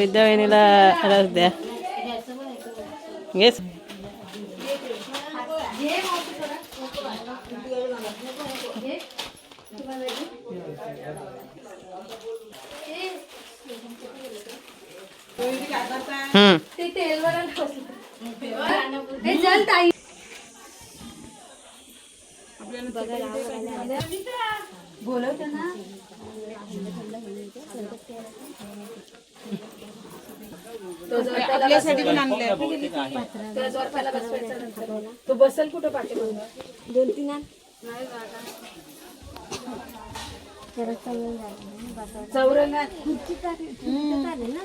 विद्यावाहिनीला रस द्या. येस. बोलवते ना. आपल्यासाठी पण आणले. तो बसल कुठं पाठी 2-3 चौरंगात खुर्ची चालेल ना.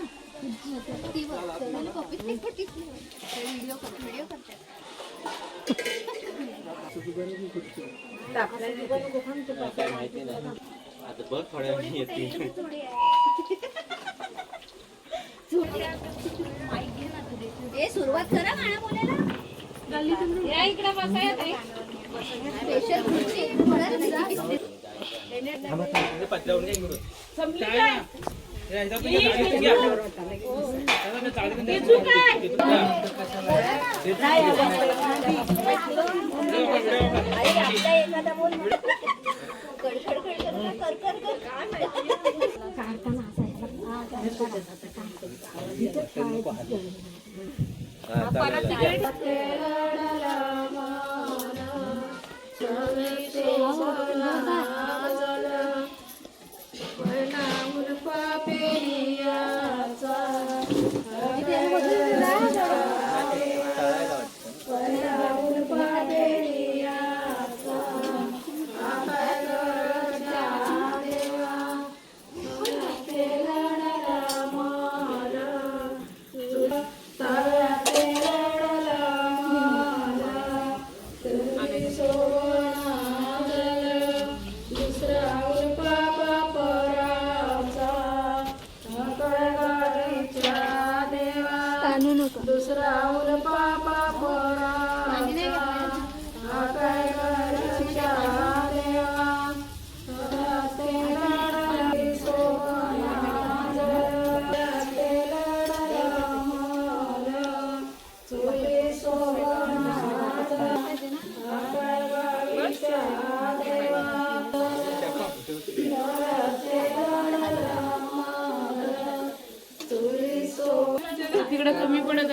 माहिती नाही आता बघ थोड्या वेळ येते. सुरुवात करा गाणं बोलायला. या इकडे बसाया ताई. स्पेशल खुर्ची तिकडे कमी पडत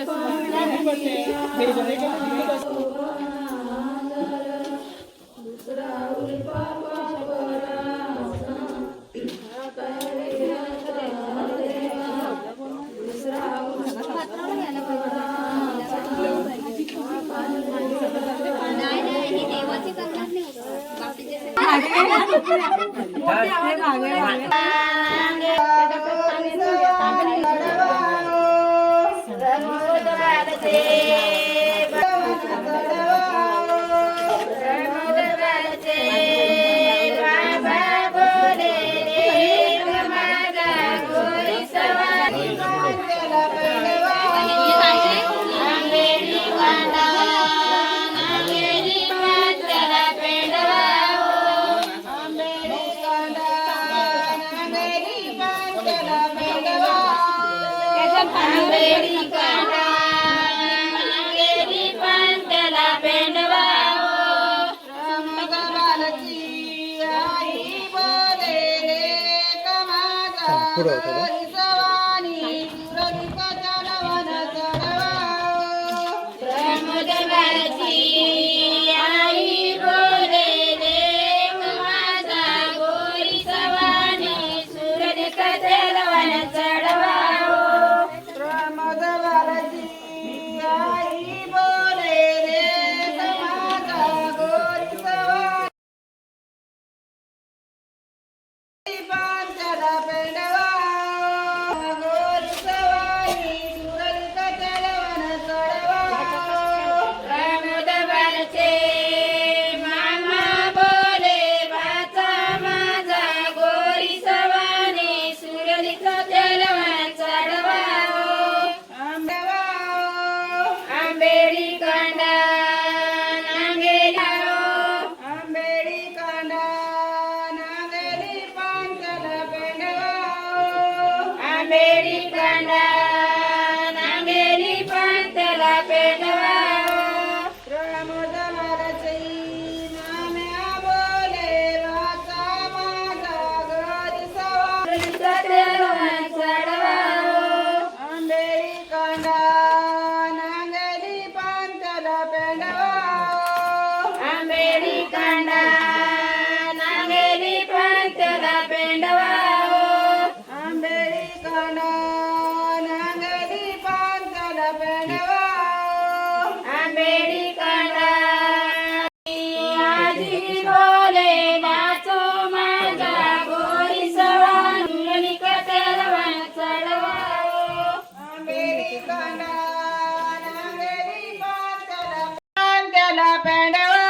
पेंडवा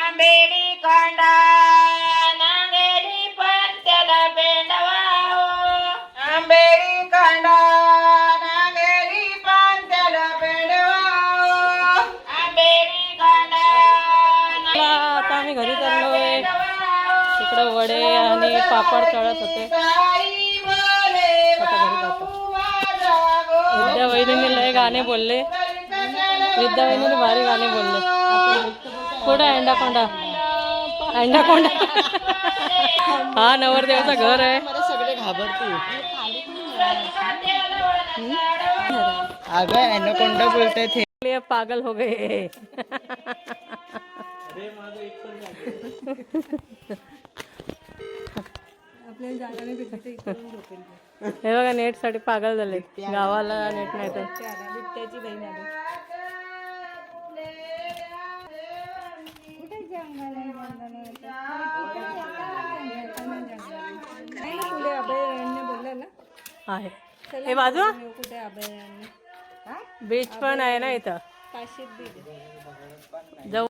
आंबेडी कांडा नांगेली पण त्याला पेंडवा आंबेडी कांडा नांगेली पण त्याला पेंडवा आंबेडी कांडा आता आम्ही घरी चाललोय. इकडं वडे आणि पापड तळत होते. आता घरी जातो. विद्या वहिनीने लय गाणे बोलले. विद्या वहिनीने भारी गाणे बोलले. कुठं अंडाकोंडा अंडाकोंडा हा नवरदेवाचं घर आहे. सगळे घाबरते अगं एनाकोंडा बोलताय थे ये पागल हो गए. हे बघा नेट साठी पागल झाले. गावाला नेट नाही तर आहे. हे बाजू बीच पण आहे ना इथं. जाऊ